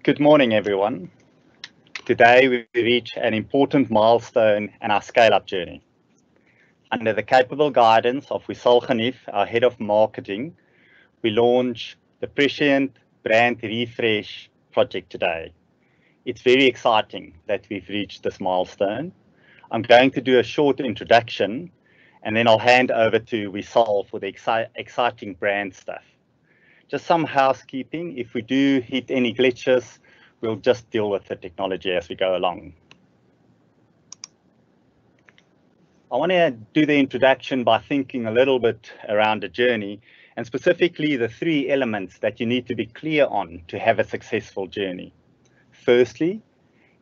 Good morning, everyone. Today we reach an important milestone in our scale-up journey. Under the capable guidance of Wissal Ghanif, our head of marketing, we launch the Prescient brand refresh project today. It's very exciting that we've reached this milestone. I'm going to do a short introduction and then I'll hand over to Wissal for the exciting brand stuff. Just some housekeeping. If we do hit any glitches, we'll just deal with the technology as we go along. I want to do the introduction by thinking a little bit around the journey and specifically the three elements that you need to be clear on to have a successful journey. Firstly,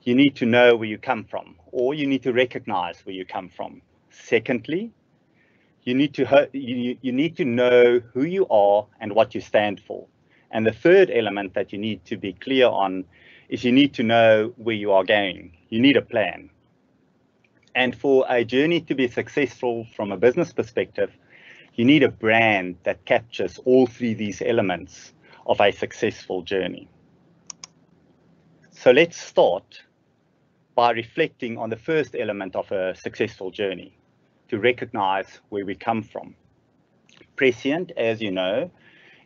you need to know where you come from, or you need to recognize where you come from. Secondly, you need to know who you are and what you stand for. And the third element that you need to be clear on is you need to know where you are going. You need a plan. And for a journey to be successful from a business perspective, you need a brand that captures all three of these elements of a successful journey. So let's start by reflecting on the first element of a successful journey, to recognize where we come from. Prescient, as you know,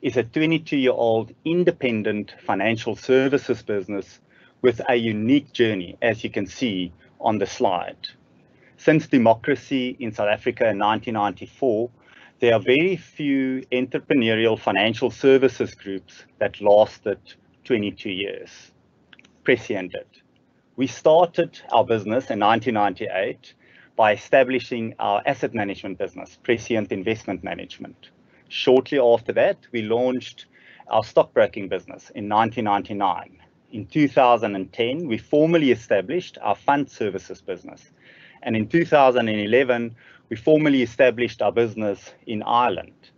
is a 22-year-old independent financial services business with a unique journey, as you can see on the slide. Since democracy in South Africa in 1994, there are very few entrepreneurial financial services groups that lasted 22 years. Prescient did. We started our business in 1998 by establishing our asset management business, Prescient Investment Management. Shortly after that, we launched our stockbroking business in 1999. In 2010, we formally established our fund services business. And in 2011, we formally established our business in Ireland.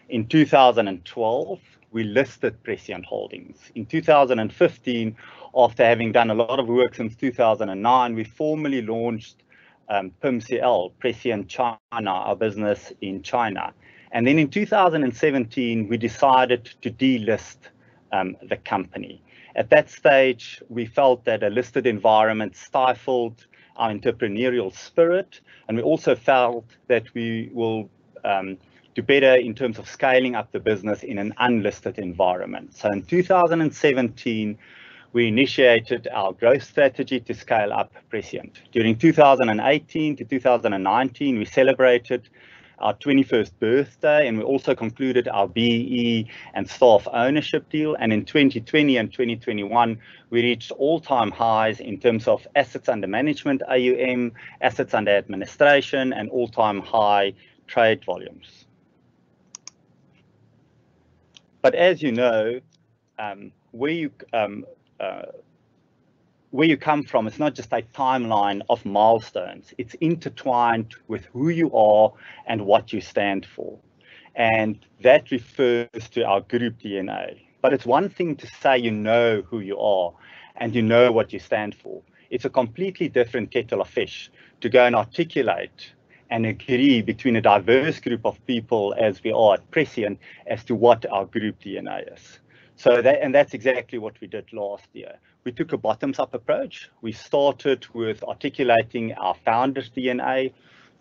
In 2012, we listed Prescient Holdings. In 2015, after having done a lot of work since 2009, we formally launched PIMCL, Prescient China, our business in China. And then in 2017, we decided to delist the company. At that stage, we felt that a listed environment stifled our entrepreneurial spirit, and we also felt that we will do better in terms of scaling up the business in an unlisted environment. So in 2017, we initiated our growth strategy to scale up Prescient. During 2018 to 2019, we celebrated our 21st birthday, and we also concluded our BE and staff ownership deal. And in 2020 and 2021, we reached all-time highs in terms of assets under management, AUM, assets under administration, and all-time high trade volumes. But as you know, where you come from, it's not just a timeline of milestones. It's intertwined with who you are and what you stand for. And that refers to our group DNA. But it's one thing to say you know who you are and you know what you stand for. It's a completely different kettle of fish to go and articulate and agree between a diverse group of people as we are at Prescient as to what our group DNA is. And that's exactly what we did last year. We took a bottoms-up approach. We started with articulating our founder's DNA.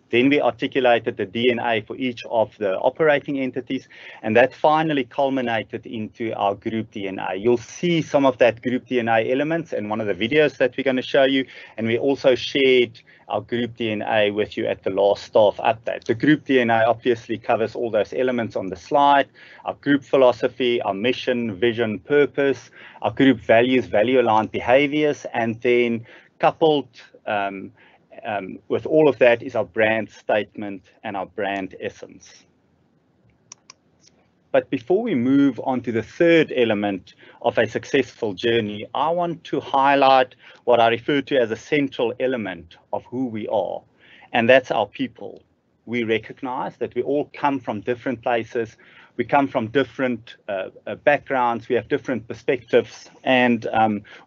Then we articulated the DNA for each of the operating entities, and that finally culminated into our group DNA. You'll see some of that group DNA elements in one of the videos that we're going to show you, and we also shared our group DNA with you at the last staff update. The group DNA obviously covers all those elements on the slide: our group philosophy, our mission, vision, purpose, our group values, value-aligned behaviors, and then coupled with all of that is our brand statement and our brand essence. But before we move on to the third element of a successful journey, I want to highlight what I refer to as a central element of who we are, and that's our people. We recognize that we all come from different places. We come from different backgrounds, we have different perspectives, and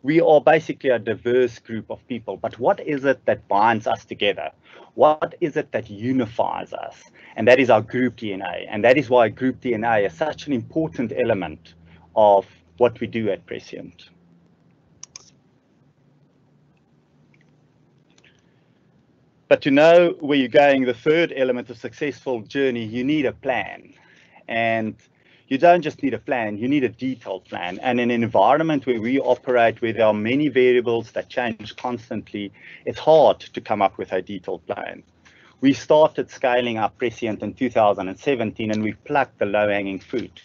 we are basically a diverse group of people. But what is it that binds us together? What is it that unifies us? And that is our group DNA. And that is why group DNA is such an important element of what we do at Prescient. But to know where you're going, the third element of successful journey, you need a plan. And you don't just need a plan, you need a detailed plan. And in an environment where we operate, where there are many variables that change constantly, it's hard to come up with a detailed plan. We started scaling up Prescient in 2017 and we plucked the low-hanging fruit.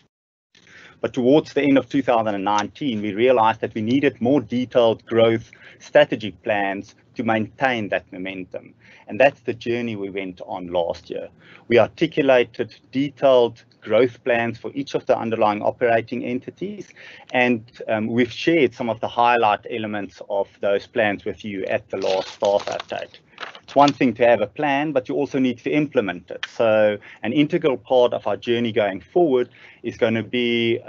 But towards the end of 2019, we realized that we needed more detailed growth strategy plans to maintain that momentum. And that's the journey we went on last year. We articulated detailed growth plans for each of the underlying operating entities, and we've shared some of the highlight elements of those plans with you at the last staff update. It's one thing to have a plan, but you also need to implement it. So an integral part of our journey going forward is going to be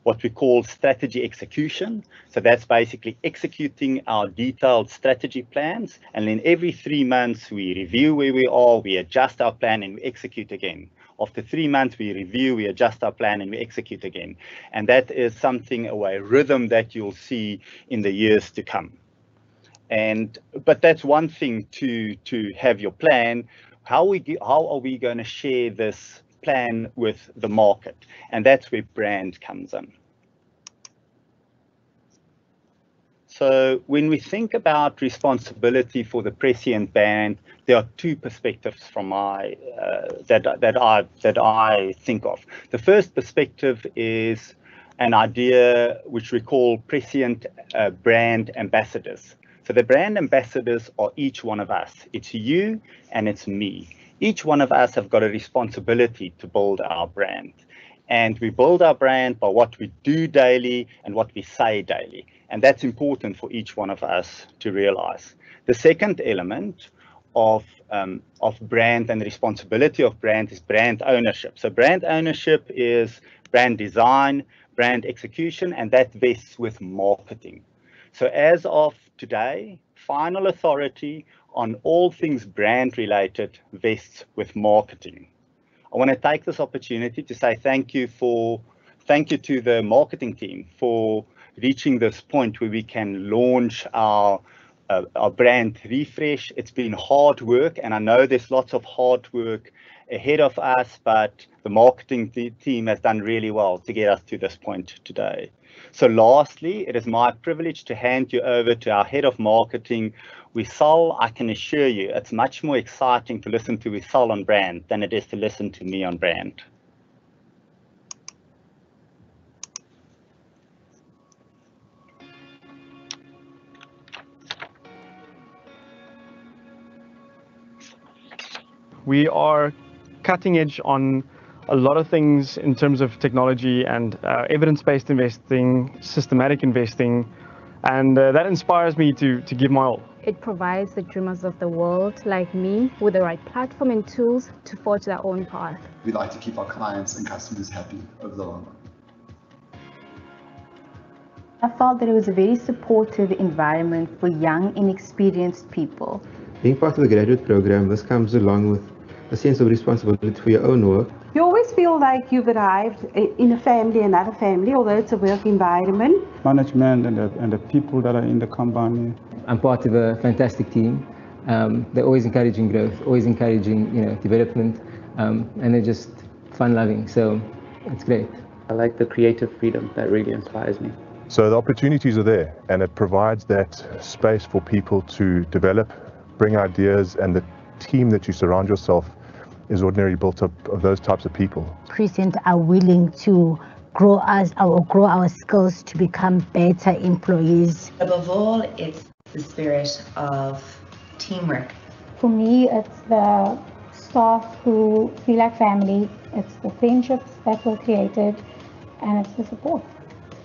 what we call strategy execution. So that's basically executing our detailed strategy plans. And then every 3 months, we review where we are, we adjust our plan, and we execute again. After 3 months, we review, we adjust our plan, and we execute again. And that is something, a rhythm that you'll see in the years to come. But that's one thing to have your plan. How are we going to share this plan with the market? And that's where brand comes in. So when we think about responsibility for the Prescient brand, there are two perspectives from that I think of. The first perspective is an idea which we call Prescient brand ambassadors. So the brand ambassadors are each one of us. It's you and it's me. Each one of us have got a responsibility to build our brand. And we build our brand by what we do daily and what we say daily. And that's important for each one of us to realize. The second element of brand and the responsibility of brand is brand ownership. So brand ownership is brand design, brand execution, and that vests with marketing. So as of today, final authority on all things brand related vests with marketing. I want to take this opportunity to say thank you to the marketing team for reaching this point where we can launch our brand refresh. It's been hard work, and I know there's lots of hard work ahead of us, but the marketing team has done really well to get us to this point today. So lastly, it is my privilege to hand you over to our head of marketing, Wissal. I can assure you it's much more exciting to listen to Wissal on brand than it is to listen to me on brand. We are cutting edge on a lot of things in terms of technology and evidence-based investing, systematic investing, and that inspires me to give my all. It provides the dreamers of the world like me with the right platform and tools to forge their own path. We like to keep our clients and customers happy over the long run. I felt that it was a very supportive environment for young, inexperienced people. Being part of the graduate program, this comes along with a sense of responsibility for your own work. You always feel like you've arrived in a family, another family, although it's a work environment. Management and the people that are in the company. I'm part of a fantastic team. They're always encouraging growth, always encouraging development, and they're just fun-loving, so it's great. I like the creative freedom that really inspires me. So the opportunities are there, and it provides that space for people to develop, bring ideas, and the team that you surround yourself is ordinarily built up of those types of people. Prescient are willing to grow our skills to become better employees. Above all, it's the spirit of teamwork. For me, it's the staff who feel like family, it's the friendships that were created, and it's the support.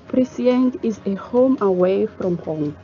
Prescient is a home away from home.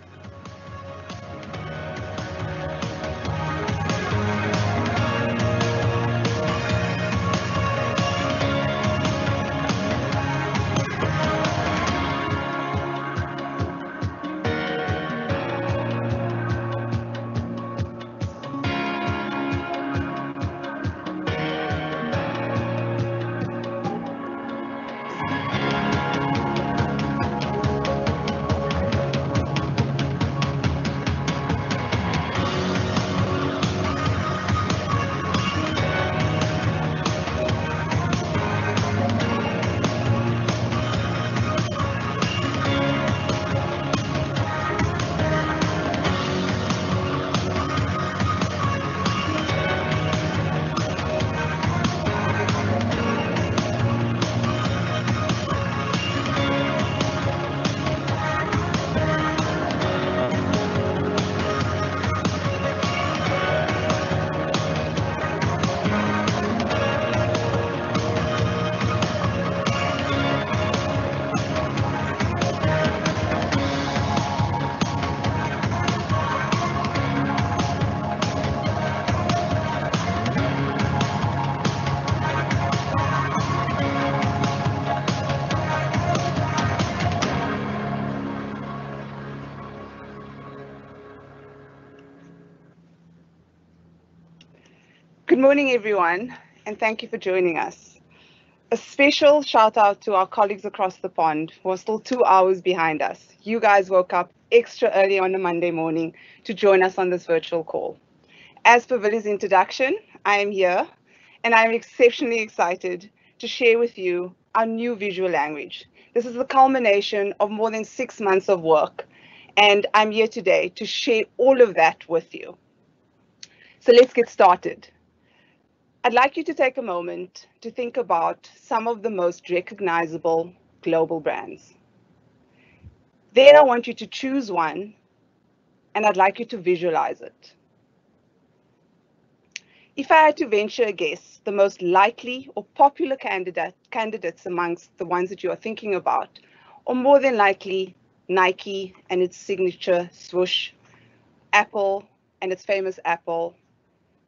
Good morning, everyone, and thank you for joining us. A special shout out to our colleagues across the pond who are still 2 hours behind us. You guys woke up extra early on a Monday morning to join us on this virtual call. As per Billy's introduction, I am here and I am exceptionally excited to share with you our new visual language. This is the culmination of more than 6 months of work, and I'm here today to share all of that with you. So let's get started. I'd like you to take a moment to think about some of the most recognizable global brands. Then I want you to choose one, and I'd like you to visualize it. If I had to venture a guess, the most likely or popular candidates amongst the ones that you are thinking about are more than likely Nike and its signature swoosh, Apple and its famous apple,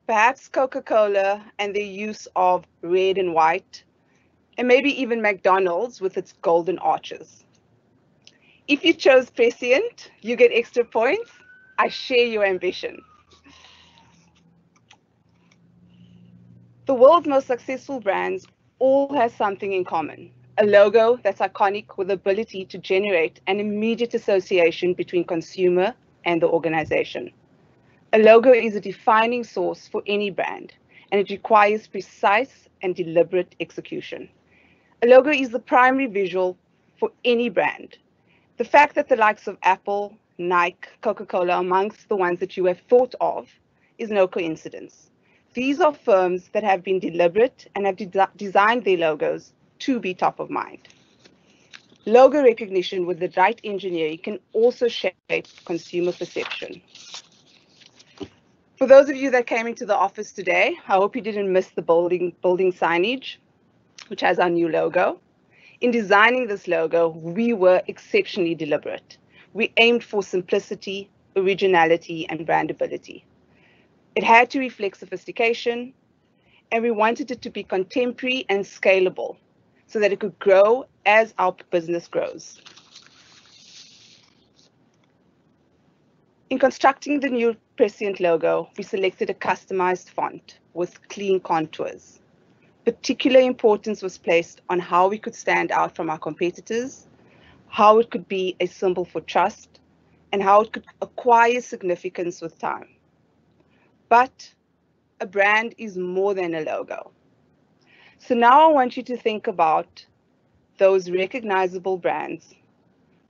perhaps Coca-Cola and their use of red and white, and maybe even McDonald's with its golden arches. If you chose Prescient, you get extra points. I share your ambition. The world's most successful brands all have something in common. A logo that's iconic with the ability to generate an immediate association between consumer and the organization. A logo is a defining source for any brand, and it requires precise and deliberate execution. A logo is the primary visual for any brand. The fact that the likes of Apple, Nike, Coca-Cola, amongst the ones that you have thought of, is no coincidence. These are firms that have been deliberate and have designed their logos to be top of mind. Logo recognition with the right engineering can also shape consumer perception. For those of you that came into the office today, I hope you didn't miss the building signage, which has our new logo. In designing this logo, we were exceptionally deliberate. We aimed for simplicity, originality, and brandability. It had to reflect sophistication, and we wanted it to be contemporary and scalable so that it could grow as our business grows. In constructing the new Prescient logo, we selected a customized font with clean contours. Particular importance was placed on how we could stand out from our competitors, how it could be a symbol for trust, and how it could acquire significance with time. But a brand is more than a logo. So now I want you to think about those recognizable brands,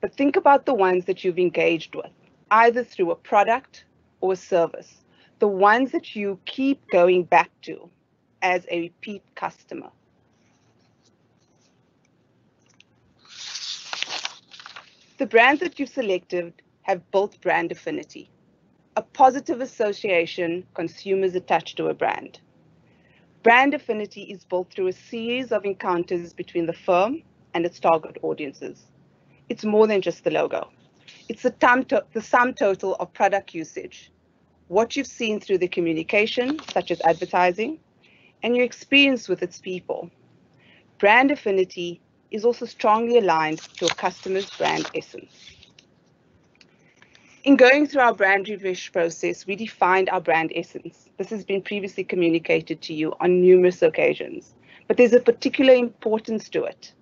but think about the ones that you've engaged with, either through a product or a service, the ones that you keep going back to as a repeat customer. The brands that you've selected have built brand affinity, a positive association consumers attach to a brand. Brand affinity is built through a series of encounters between the firm and its target audiences. It's more than just the logo. It's the sum total of product usage, what you've seen through the communication, such as advertising, and your experience with its people. Brand affinity is also strongly aligned to a customer's brand essence. In going through our brand refresh process, we defined our brand essence. This has been previously communicated to you on numerous occasions, but there's a particular importance to it.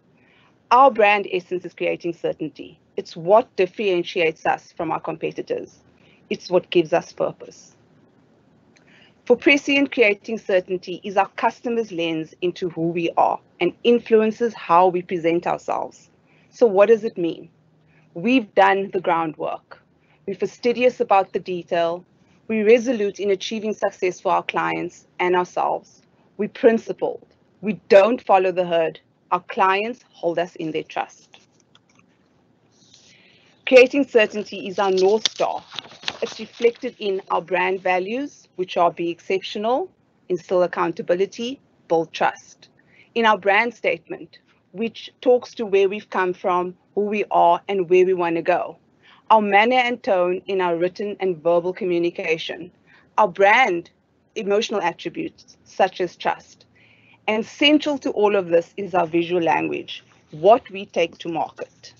Our brand essence is creating certainty. It's what differentiates us from our competitors. It's what gives us purpose. For Prescient, creating certainty is our customer's lens into who we are and influences how we present ourselves. So what does it mean? We've done the groundwork. We're fastidious about the detail. We're resolute in achieving success for our clients and ourselves. We're principled. We don't follow the herd. Our clients hold us in their trust. Creating certainty is our North Star. It's reflected in our brand values, which are be exceptional, instill accountability, build trust. In our brand statement, which talks to where we've come from, who we are, and where we want to go. Our manner and tone in our written and verbal communication. Our brand emotional attributes, such as trust. And central to all of this is our visual language, what we take to market.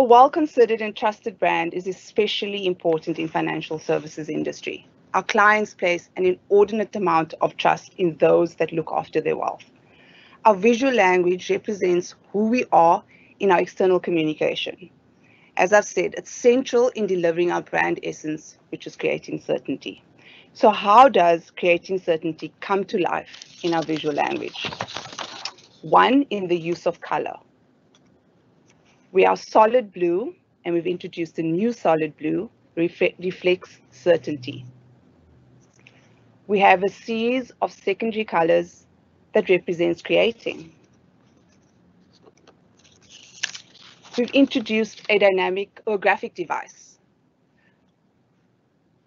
A well-considered and trusted brand is especially important in financial services industry. Our clients place an inordinate amount of trust in those that look after their wealth. Our visual language represents who we are in our external communication. As I've said, it's central in delivering our brand essence, which is creating certainty. So how does creating certainty come to life in our visual language? One, in the use of color. We are solid blue, and we've introduced a new solid blue, reflects certainty. We have a series of secondary colors that represents creating. We've introduced a dynamic or graphic device.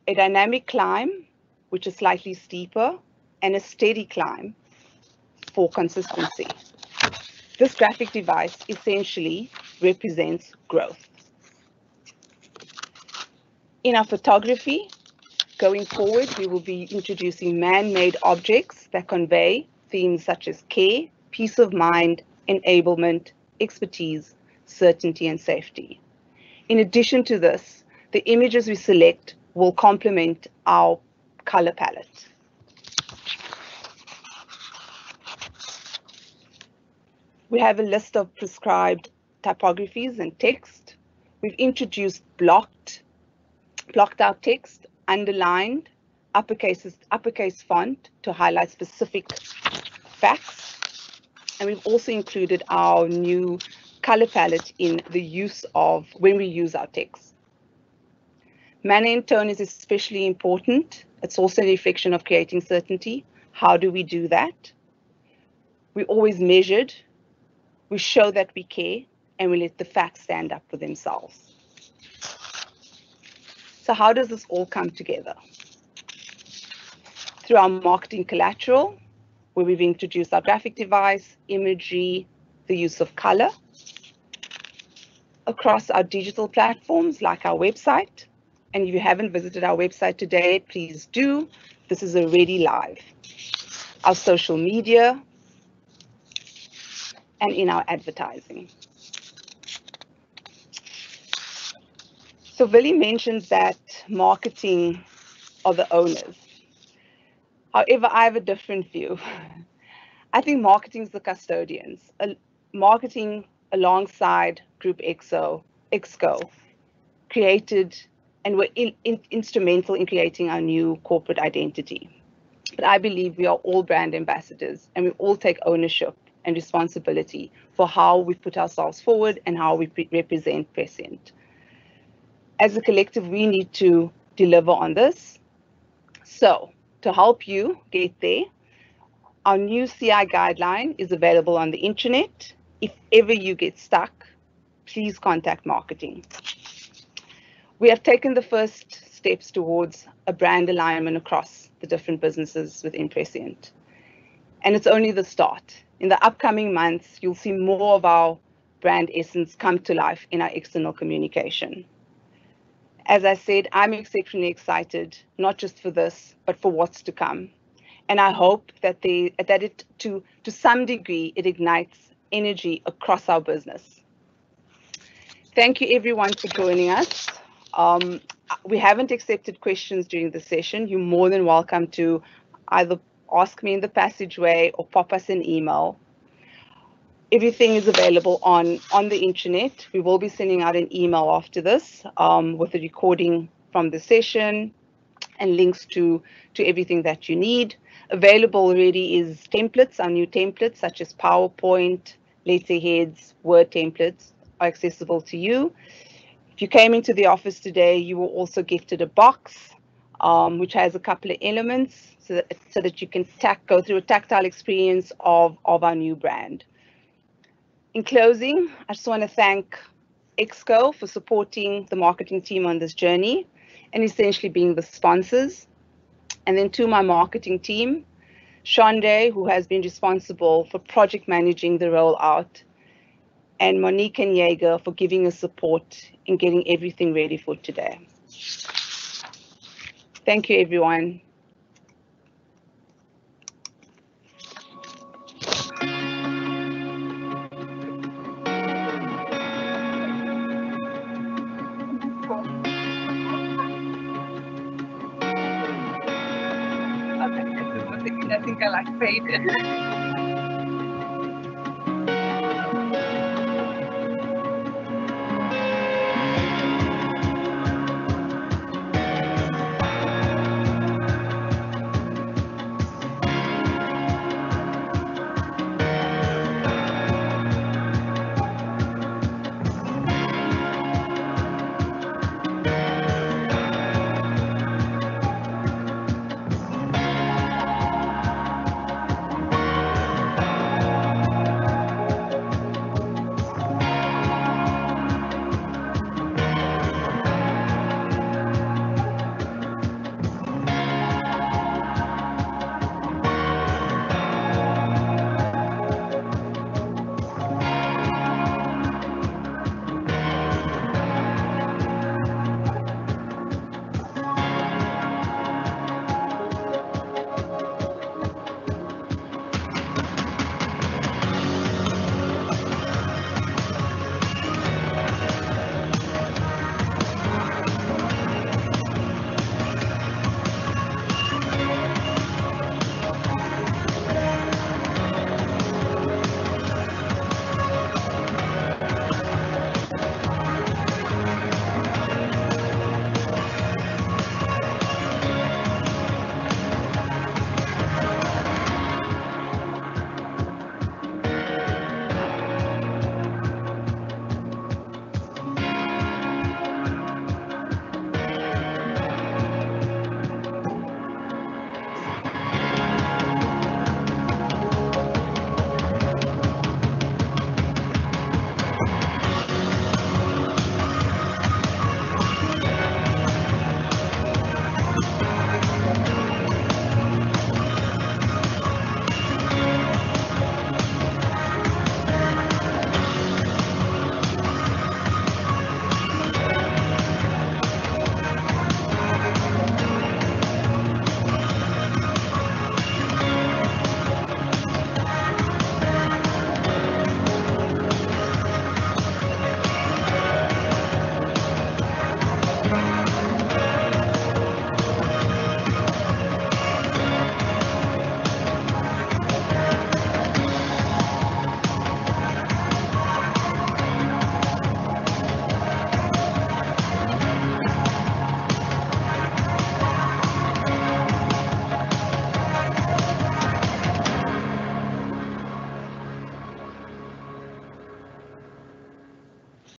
A dynamic climb, which is slightly steeper, and a steady climb for consistency. This graphic device essentially represents growth. In our photography, going forward, we will be introducing man-made objects that convey themes such as care, peace of mind, enablement, expertise, certainty, and safety. In addition to this, the images we select will complement our color palette. We have a list of prescribed typographies and text. We've introduced blocked out text, underlined, uppercase font to highlight specific facts. And we've also included our new color palette in the use of when we use our text. Manner and tone is especially important. It's also a reflection of creating certainty. How do we do that? We always measured, we show that we care, and we let the facts stand up for themselves. So how does this all come together? Through our marketing collateral, where we've introduced our graphic device, imagery, the use of color. Across our digital platforms like our website. And if you haven't visited our website today, please do. This is already live. Our social media and in our advertising. So Willie mentioned that marketing are the owners. However, I have a different view. I think marketing is the custodians. Marketing alongside Group EXCO created and were instrumental in creating our new corporate identity. But I believe we are all brand ambassadors and we all take ownership and responsibility for how we put ourselves forward and how we represent Prescient. As a collective, we need to deliver on this. So to help you get there, our new CI guideline is available on the internet. If ever you get stuck, please contact marketing. We have taken the first steps towards a brand alignment across the different businesses within Prescient. And it's only the start. In the upcoming months, you'll see more of our brand essence come to life in our external communication. As I said, I'm exceptionally excited, not just for this, but for what's to come. And I hope that to some degree, it ignites energy across our business. Thank you everyone for joining us. We haven't accepted questions during the session. You're more than welcome to either ask me in the passageway or pop us an email. Everything is available on the internet. We will be sending out an email after this with a recording from the session and links to everything that you need. Available already is templates, our new templates such as PowerPoint, letterheads, Word templates are accessible to you. If you came into the office today, you were also gifted a box which has a couple of elements so that you can go through a tactile experience of our new brand. In closing, I just want to thank EXCO for supporting the marketing team on this journey and essentially being the sponsors. And then to my marketing team, Shonde, who has been responsible for project managing the rollout, and Monique and Jaeger for giving us support in getting everything ready for today. Thank you, everyone. think I like faded.